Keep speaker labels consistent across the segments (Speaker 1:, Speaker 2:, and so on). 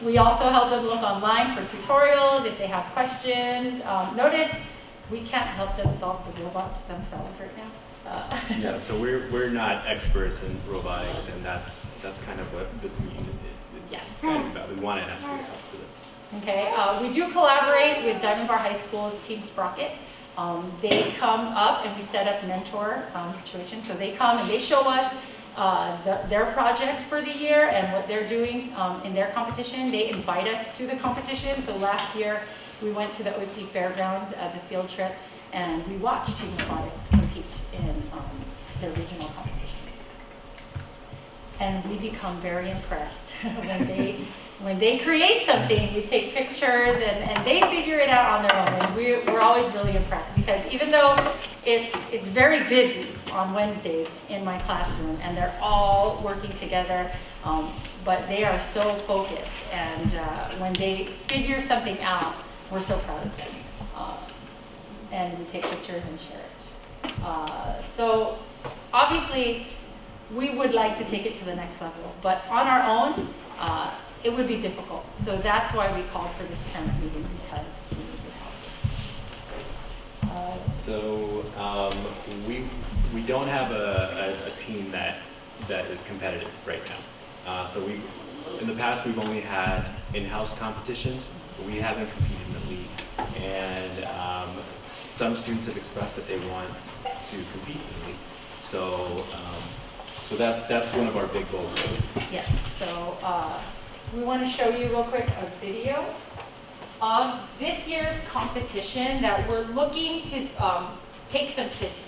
Speaker 1: We also help them look online for tutorials if they have questions. Notice we can't help them solve the robots themselves right now.
Speaker 2: Yeah, so we're not experts in robotics, and that's kind of what this meeting is kind of about. We want to ask for help for this.
Speaker 1: Okay, we do collaborate with Diamond Bar High School's Team Sprocket. They come up and we set up mentor situations. So they come and they show us their project for the year and what they're doing in their competition. They invite us to the competition. So last year we went to the OC Fairgrounds as a field trip and we watched Team Robotics compete in their regional competition. And we become very impressed when they create something. We take pictures and they figure it out on their own. And we're always really impressed because even though it's very busy on Wednesdays in my classroom and they're all working together, but they are so focused. And when they figure something out, we're so proud of them. And we take pictures and share it. So obviously, we would like to take it to the next level, but on our own, it would be difficult. So that's why we called for this parent meeting, because we need your help.
Speaker 2: So we don't have a team that is competitive right now. So in the past we've only had in-house competitions, but we haven't competed in the league. And some students have expressed that they want to compete in the league. So that's one of our big goals.
Speaker 1: Yes, so we want to show you real quick a video of this year's competition that we're looking to take some kids to.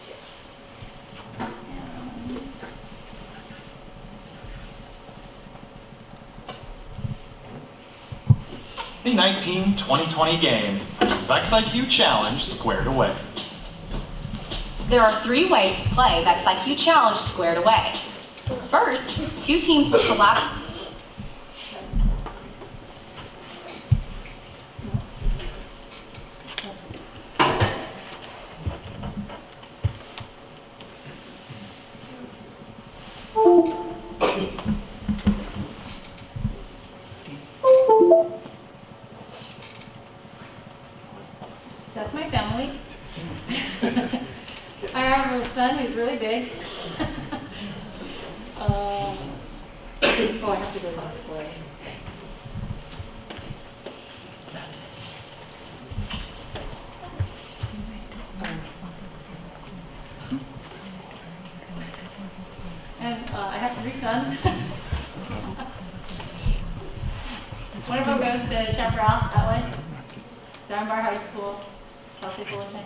Speaker 3: The 2020 game, VEX IQ Challenge squared away.
Speaker 4: There are 3 ways to play VEX IQ Challenge squared away. First, 2 teams will collaborate.
Speaker 1: That's my family. I have a son who's really big. Oh, I have to go this way. And I have 3 sons. One of them goes to Chaparral, that way. Diamond Bar High School, Kelsey Fullerton.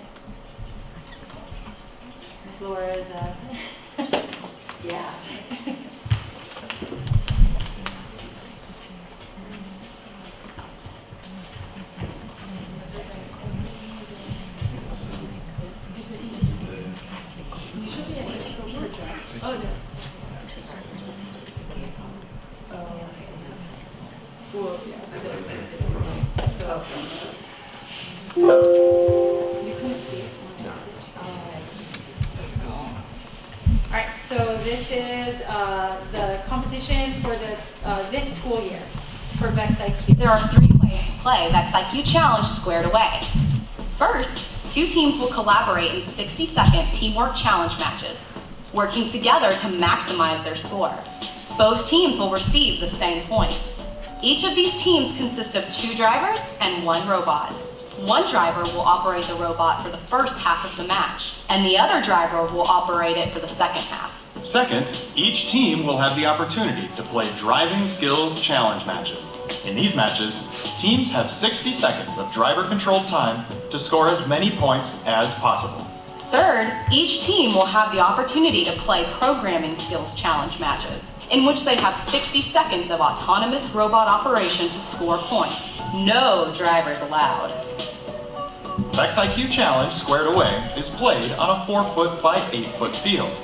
Speaker 1: Miss Laura is, yeah. Oh, no. Well, yeah. So, you couldn't see it? No. All right, so this is the competition for this school year for VEX IQ.
Speaker 4: There are 3 ways to play VEX IQ Challenge squared away. First, 2 teams will collaborate in 60-second teamwork challenge matches, working together to maximize their score. Both teams will receive the same points. Each of these teams consists of 2 drivers and 1 robot. One driver will operate the robot for the first half of the match, and the other driver will operate it for the second half.
Speaker 3: Second, each team will have the opportunity to play driving skills challenge matches. In these matches, teams have 60 seconds of driver-controlled time to score as many points as possible.
Speaker 4: Third, each team will have the opportunity to play programming skills challenge matches, in which they have 60 seconds of autonomous robot operation to score points. No drivers allowed.
Speaker 3: VEX IQ Challenge Squared Away is played on a 4-foot by 8-foot field.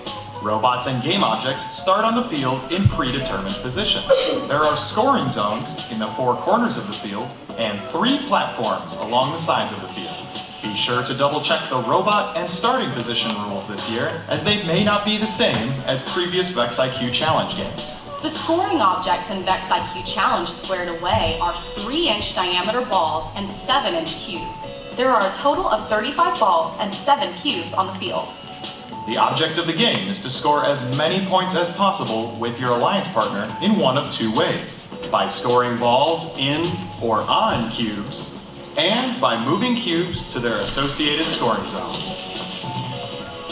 Speaker 3: Robots and game objects start on the field in predetermined positions. There are scoring zones in the 4 corners of the field and 3 platforms along the sides of the field. Be sure to double-check the robot and starting position rules this year, as they may not be the same as previous VEX IQ Challenge games.
Speaker 4: The scoring objects in VEX IQ Challenge Squared Away are 3-inch diameter balls and 7-inch cubes. There are a total of 35 balls and 7 cubes on the field.
Speaker 3: The object of the game is to score as many points as possible with your alliance partner in one of 2 ways: by scoring balls in or on cubes, and by moving cubes to their associated scoring zones.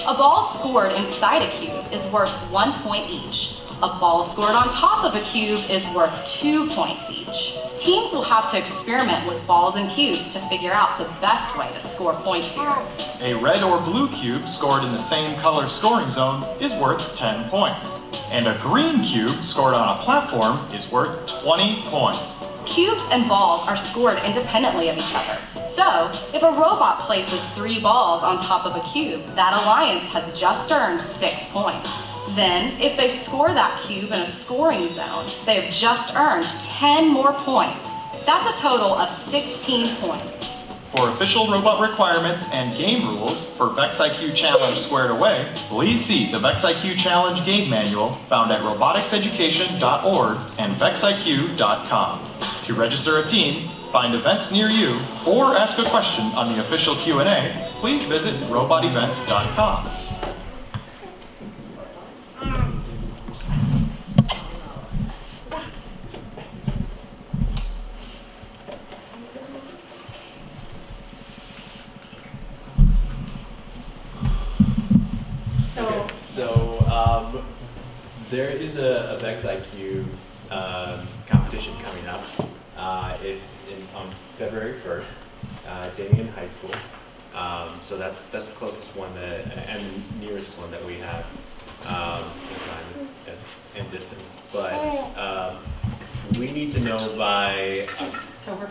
Speaker 4: A ball scored inside a cube is worth 1 point each. A ball scored on top of a cube is worth 2 points each. Teams will have to experiment with balls and cubes to figure out the best way to score points here.
Speaker 3: A red or blue cube scored in the same color scoring zone is worth 10 points. And a green cube scored on a platform is worth 20 points.
Speaker 4: Cubes and balls are scored independently of each other. So, if a robot places 3 balls on top of a cube, that alliance has just earned 6 points. Then, if they score that cube in a scoring zone, they have just earned 10 more points. That's a total of 16 points.
Speaker 3: For official robot requirements and game rules for VEX IQ Challenge Squared Away, please see the VEX IQ Challenge Game Manual found at roboticseducation.org and vexiq.com. To register a team, find events near you, or ask a question on the official Q&A, please visit robotevents.com.
Speaker 2: There is a VEX IQ competition coming up. It's on February 1st, Damien High School. So that's the closest one and nearest one that we have in time and distance. But we need to know by October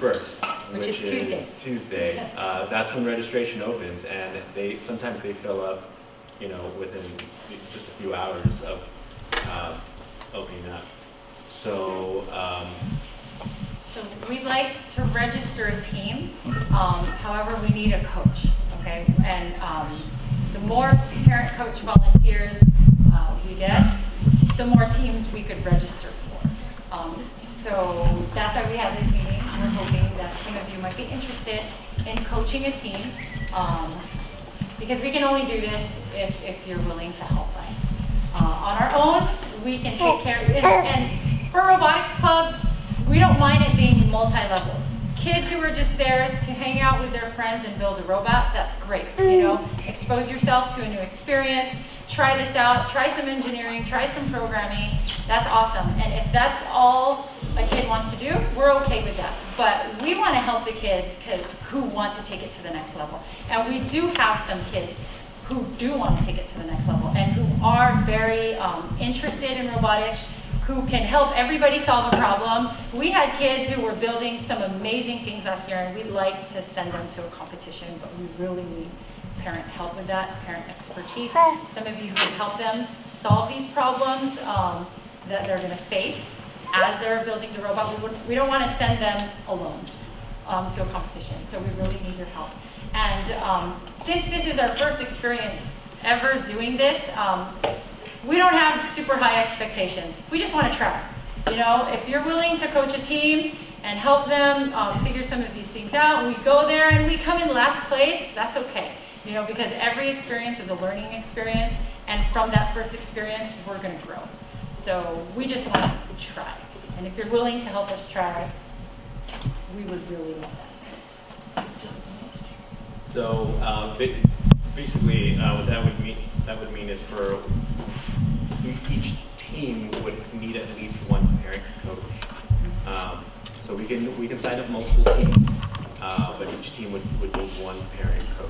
Speaker 2: 1st, which is Tuesday.
Speaker 1: Yes.
Speaker 2: That's when registration opens, and sometimes they fill up, within just a few hours of opening up. So
Speaker 1: we'd like to register a team. However, we need a coach, okay? And the more parent-coach volunteers we get, the more teams we could register for. So that's why we have this meeting. We're hoping that some of you might be interested in coaching a team, because we can only do this if you're willing to help us. On our own, we can take care of it. And for Robotics Club, we don't mind it being multi-levels. Kids who are just there to hang out with their friends and build a robot, that's great. Expose yourself to a new experience, try this out, try some engineering, try some programming. That's awesome. And if that's all a kid wants to do, we're okay with that. But we want to help the kids who want to take it to the next level. And we do have some kids who do want to take it to the next level and who are very interested in robotics, who can help everybody solve a problem. We had kids who were building some amazing things last year, and we'd like to send them to a competition, but we really need parent help with that, parent expertise. Some of you who help them solve these problems that they're going to face as they're building the robot. We don't want to send them alone to a competition, so we really need your help. And since this is our first experience ever doing this, we don't have super high expectations. We just want to try. If you're willing to coach a team and help them figure some of these things out, we go there and we come in last place, that's okay. Because every experience is a learning experience, and from that first experience, we're going to grow. So we just want to try. And if you're willing to help us try, we would really love that.
Speaker 2: So basically, what that would mean is for each team would need at least one parent coach. So we can sign up multiple teams, but each team would need one parent coach.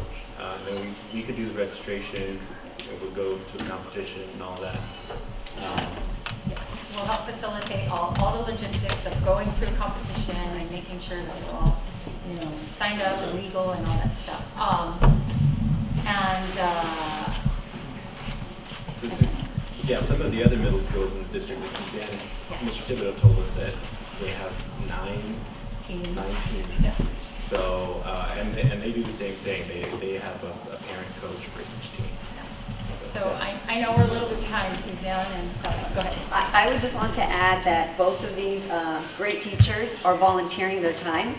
Speaker 2: Then we could do the registration. It would go to the competition and all that.
Speaker 1: Yes, we'll help facilitate all the logistics of going to a competition and making sure that they're all signed up and legal and all that stuff.
Speaker 2: Some of the other middle schools in the district in Cincinnati,
Speaker 1: Yes.
Speaker 2: Mr. Thibodeau told us that they have nine teams.
Speaker 1: Yeah.
Speaker 2: So, and they do the same thing. They have a parent coach for each team.
Speaker 1: So I know we're a little bit behind, Suzanne, and so, go ahead.
Speaker 5: I would just want to add that both of these great teachers are volunteering their time.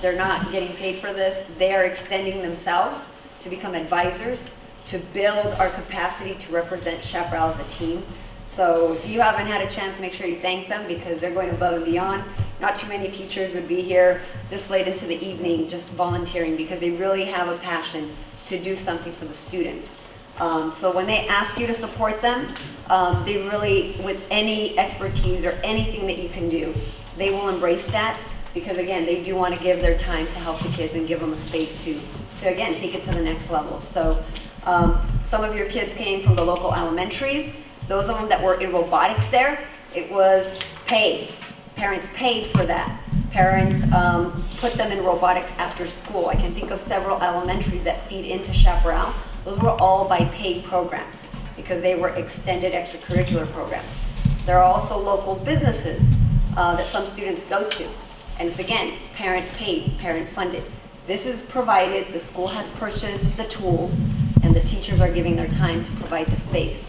Speaker 5: They're not getting paid for this. They are extending themselves to become advisors, to build our capacity to represent Chaparral as a team. So if you haven't had a chance, make sure you thank them because they're going above and beyond. Not too many teachers would be here this late into the evening just volunteering because they really have a passion to do something for the students. So when they ask you to support them, they really, with any expertise or anything that you can do, they will embrace that because again, they do want to give their time to help the kids and give them a space to again, take it to the next level. So some of your kids came from the local elementaries. Those of them that were in robotics there, it was paid. Parents paid for that. Parents put them in robotics after school. I can think of several elementaries that feed into Chaparral. Those were all by paid programs because they were extended extracurricular programs. There are also local businesses that some students go to. And it's again, parent paid, parent funded. This is provided, the school has purchased the tools and the teachers are giving their time to provide the space.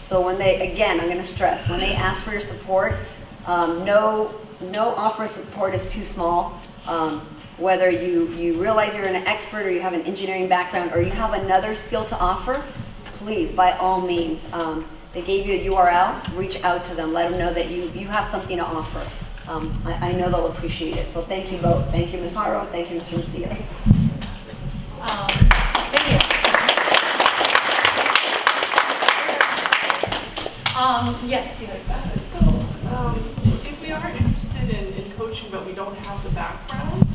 Speaker 5: So when they, again, I'm going to stress, when they ask for your support, no offer of support is too small. Whether you realize you're an expert or you have an engineering background or you have another skill to offer, please, by all means, they gave you a URL, reach out to them, let them know that you have something to offer. I know they'll appreciate it. So thank you both. Thank you, Ms. Haro. Thank you, Mr. Macias.
Speaker 1: Thank you. Yes, you had.
Speaker 6: So, if we are interested in coaching but we don't have the background,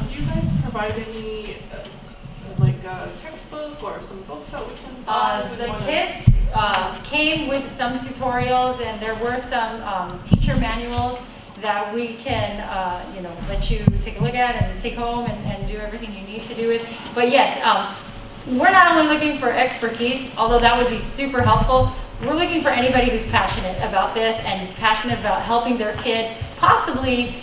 Speaker 6: do you guys provide any textbook or some books that we can buy?
Speaker 1: The kids came with some tutorials and there were some teacher manuals that we can let you take a look at and take home and do everything you need to do with. But yes, we're not only looking for expertise, although that would be super helpful. We're looking for anybody who's passionate about this and passionate about helping their kid possibly,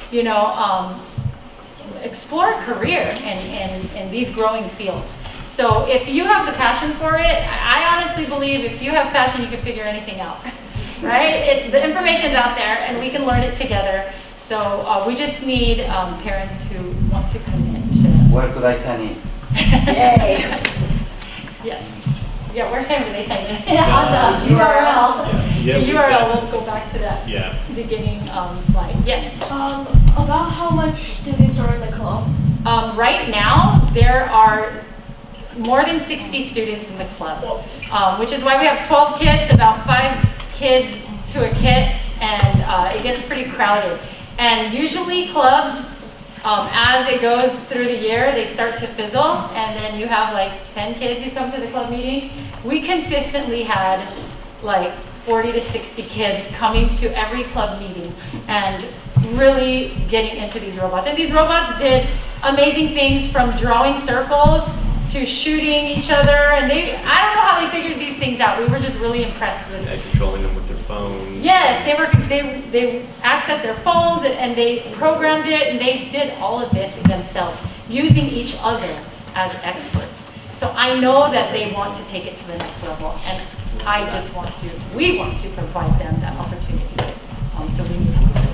Speaker 1: explore a career in these growing fields. So if you have the passion for it, I honestly believe if you have passion, you can figure anything out, right? The information's out there and we can learn it together. So we just need parents who want to commit to.
Speaker 7: Where could I sign in?
Speaker 1: Yay! Yes. Yeah, where can they sign in? On the URL.
Speaker 2: Yes. Yeah,
Speaker 1: The URL, we'll go back to that beginning slide. Yes.
Speaker 8: About how much students are in the club?
Speaker 1: Right now, there are more than 60 students in the club, which is why we have 12 kits, about 5 kids to a kit, and it gets pretty crowded. And usually clubs, as it goes through the year, they start to fizzle, and then you have like 10 kids who come to the club meetings. We consistently had like 40 to 60 kids coming to every club meeting and really getting into these robots. And these robots did amazing things from drawing circles to shooting each other, and I don't know how they figured these things out. We were just really impressed with it.
Speaker 2: Controlling them with their phones.
Speaker 1: Yes, they accessed their phones and they programmed it, and they did all of this themselves, using each other as experts. So I know that they want to take it to the next level, and we want to provide them that opportunity. So we need help.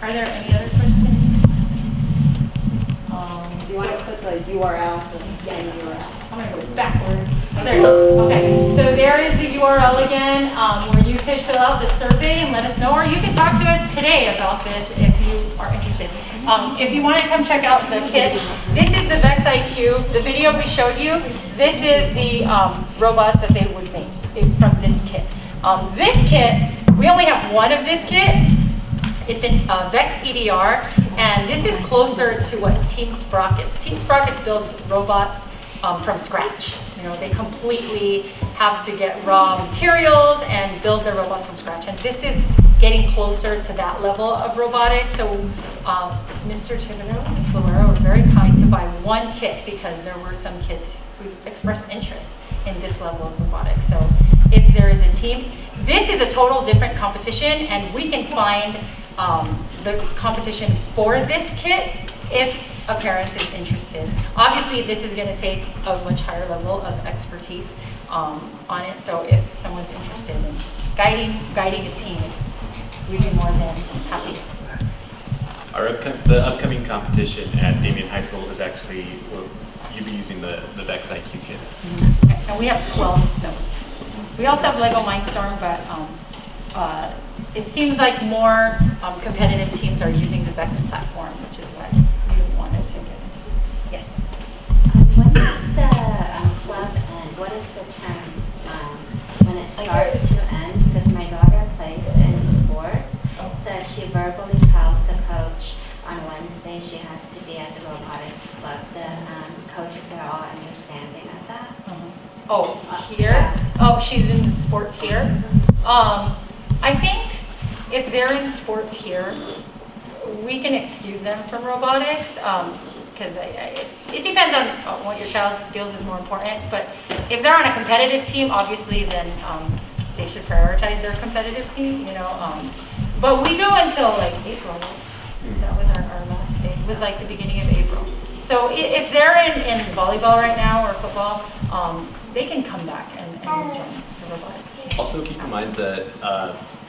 Speaker 1: Are there any other questions?
Speaker 5: Do you want to put the URL?
Speaker 1: I'm going to go backwards. Oh, there you go. Okay, so there is the URL again, where you can fill out the survey and let us know, or you can talk to us today about this if you are interested. If you want to come check out the kits, this is the VEX IQ, the video we showed you. This is the robots that they would make from this kit. This kit, we only have one of this kit. It's in VEX EDR, and this is closer to what Team Sprockets. Team Sprockets builds robots from scratch. They completely have to get raw materials and build their robots from scratch. And this is getting closer to that level of robotics. So Mr. Thibodeau and Ms. Loera were very kind to buy one kit because there were some kids who expressed interest in this level of robotics. So if there is a team, this is a total different competition, and we can find the competition for this kit if a parent is interested. Obviously, this is going to take a much higher level of expertise, on it. So if someone's interested in guiding a team, we'd be more than happy.
Speaker 2: The upcoming competition at Damien High School is actually, you'll be using the VEX IQ kit.
Speaker 1: Mm-hmm. And we have 12 of those. We also have Lego Mindstorm, but it seems like more competitive teams are using the VEX platform, which is why we wanted to get into. Yes.
Speaker 7: When does the club end? What is the term when it starts to end? Because my daughter plays in sports, so if she verbally tells the coach on Wednesday she has to be at the robotics club, the coaches are all understanding of that.
Speaker 1: Oh, here?
Speaker 7: Yeah.
Speaker 1: Oh, she's in sports here. I think if they're in sports here, we can excuse them from robotics, because it depends on what your child feels is more important. But if they're on a competitive team, obviously, then they should prioritize their competitive team, you know. But we go until like April. That was our last day. It was like the beginning of April. So if they're in volleyball right now or football, they can come back and join the robotics team.
Speaker 2: Also keep in mind that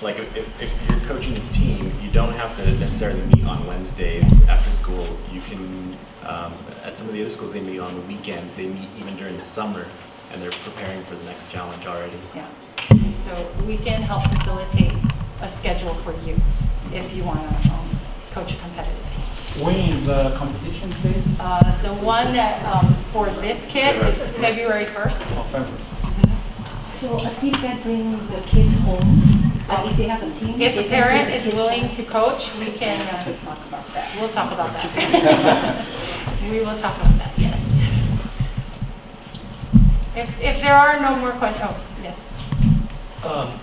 Speaker 2: like if you're coaching a team, you don't have to necessarily meet on Wednesdays after school. You can, at some of the other schools, they meet on the weekends. They meet even during the summer, and they're preparing for the next challenge already.
Speaker 1: Yeah. So we can help facilitate a schedule for you if you want to coach a competitive team.
Speaker 9: When is the competition date?
Speaker 1: The one that for this kid is February 1st.
Speaker 9: Oh, February.
Speaker 8: So a team can bring the kids home, but if they have a team.
Speaker 1: If
Speaker 8: they
Speaker 1: a
Speaker 8: can
Speaker 1: parent
Speaker 8: bring the
Speaker 1: is
Speaker 8: kids
Speaker 1: willing
Speaker 8: home.
Speaker 1: to coach, we can
Speaker 8: Talk about that.
Speaker 1: we'll talk about that. We will talk about that, yes. If there are no more questions, oh, yes.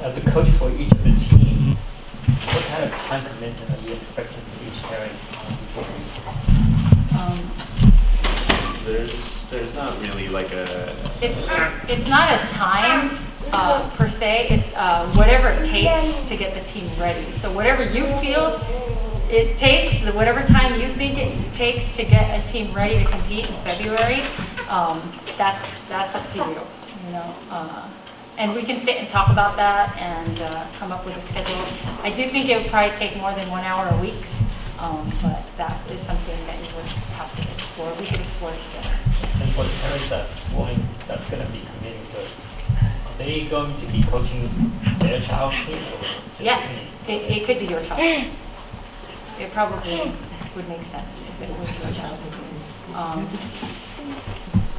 Speaker 10: As a coach for each of the team, what kind of time commitment are you expecting from each parent before
Speaker 2: There's not really like a
Speaker 1: It's not a time per se, it's whatever it takes to get the team ready. So whatever you feel it takes, whatever time you think it takes to get a team ready to compete in February, that's up to you, you know. And we can sit and talk about that and come up with a schedule. I do think it would probably take more than 1 hour a week, but that is something that you would have to explore. We could explore together.
Speaker 10: And for the parents that's going to be committing to it, are they going to be coaching their child's team or just
Speaker 1: Yeah,
Speaker 10: me?
Speaker 1: it could be your child. It probably would make sense if it was your child's team.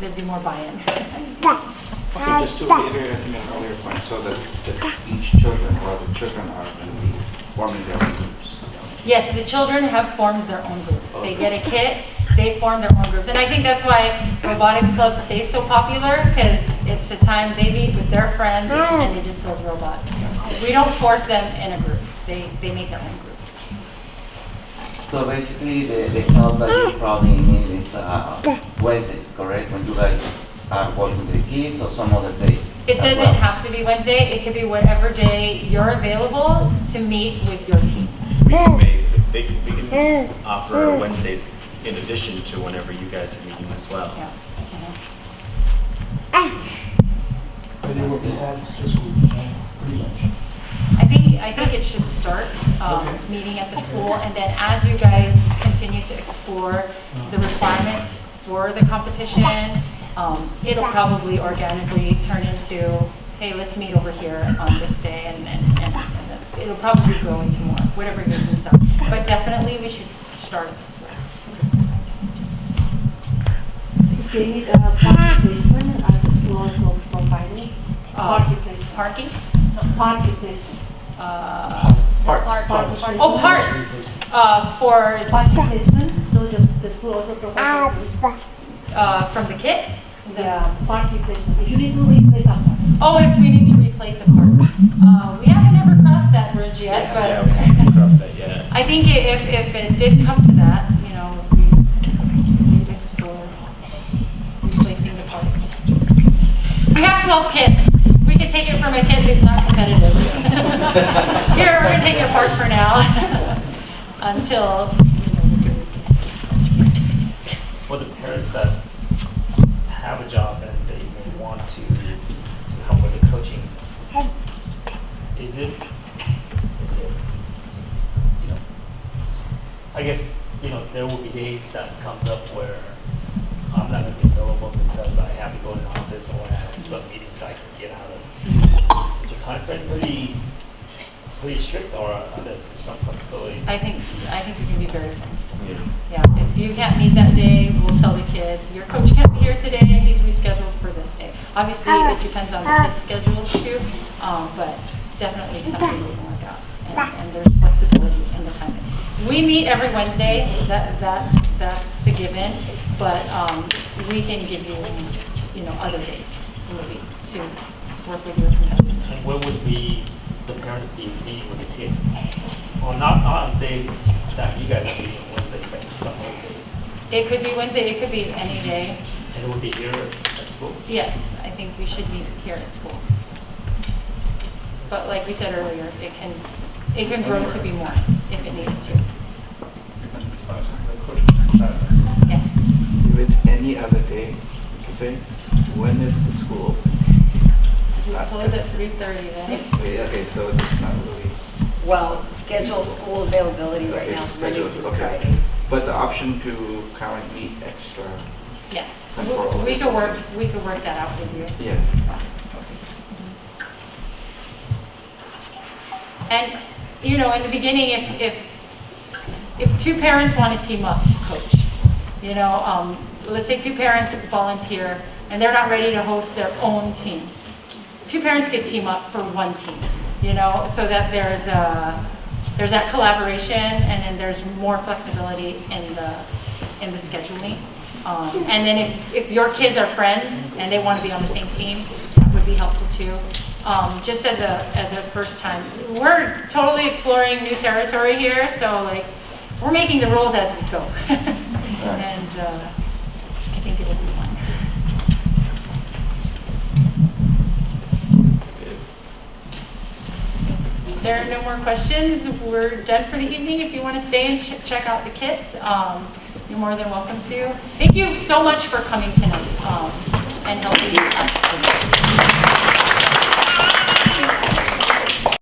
Speaker 1: There'd be more buy-in.
Speaker 11: Okay, just to reiterate, I think an earlier point, so that each children or the children are going to be forming their own groups.
Speaker 1: Yes, the children have formed their own groups. They get a kit, they form their own groups. And I think that's why robotics clubs stay so popular, because it's the time they meet with their friends and they just build robots. We don't force them in a group. They make their own groups.
Speaker 12: So basically, the club that you probably need is Wednesdays, correct? When you guys are working with the kids or some other days?
Speaker 1: It doesn't have to be Wednesday. It could be whatever day you're available to meet with your team.
Speaker 2: We can offer Wednesdays in addition to whenever you guys are meeting as well.
Speaker 1: Yeah.
Speaker 9: But it will be at the school, pretty much.
Speaker 1: I think it should start meeting at the school, and then as you guys continue to explore the requirements for the competition, it'll probably organically turn into, hey, let's meet over here on this day, and it'll probably grow into more, whatever your needs are. But definitely we should start it this way.
Speaker 8: If they need a park replacement, are the school also providing park replacement?
Speaker 1: Parking?
Speaker 8: Park replacement.
Speaker 11: Parts.
Speaker 1: Oh, parts! For,
Speaker 8: Park replacement, so the school also provides
Speaker 1: from the kit?
Speaker 8: the park replacement. If you need to replace a part.
Speaker 1: Oh, if we need to replace a part. We haven't ever crossed that bridge yet,
Speaker 2: Yeah,
Speaker 1: but
Speaker 2: we haven't crossed that yet.
Speaker 1: I think if it did come to that, you know, we'd explore replacing the parts. We have 12 kits. We could take it from a kid who's not competitive. Here, we're going to take your part for now until, we can replace it.
Speaker 10: For the parents that have a job and they may want to coaching, is it, I guess, there will be days that comes up where I'm not going to be available because I have to go to the office or I have some meetings that I can get out of. Is the time frame pretty strict, or are there some flexibility?
Speaker 1: I think we can be very flexible. Yeah, if you can't meet that day, we'll tell the kids, your coach can't be here today, he's rescheduled for this day. Obviously, it depends on the kids' schedules too, but definitely something we can work out. And there's flexibility in the timing. We meet every Wednesday, that's a given, but we can give you, other days in the week to work with your commitments.
Speaker 10: And what would be the parents be meeting with the kids? Well, not on days that you guys are meeting Wednesday, but some other days.
Speaker 1: It could be Wednesday, it could be any day.
Speaker 10: And it would be here at school?
Speaker 1: Yes, I think we should meet here at school. But like we said earlier, it can grow to be more if it needs to. Yeah.
Speaker 11: If it's any other day, say, when is the school?
Speaker 1: We close at 3:30 then.
Speaker 11: Okay, so it's not really.
Speaker 5: Well, schedule school availability right now is Monday through
Speaker 11: Okay.
Speaker 5: Friday.
Speaker 11: But the option to kind of meet extra.
Speaker 1: Yes,
Speaker 11: temporal
Speaker 1: we could work that out with you.
Speaker 11: Yeah.
Speaker 1: And, in the beginning, if two parents want to team up to coach, let's say two parents volunteer and they're not ready to host their own team. Two parents could team up for one team, so that there's that collaboration and then there's more flexibility in the scheduling. And then if your kids are friends and they want to be on the same team, that would be helpful too. Just as a first time, we're totally exploring new territory here, so we're making the rules as we go. And I think it'll be fun. If there are no more questions, we're done for the evening. If you want to stay and check out the kits, you're more than welcome to. Thank you so much for coming tonight and helping us.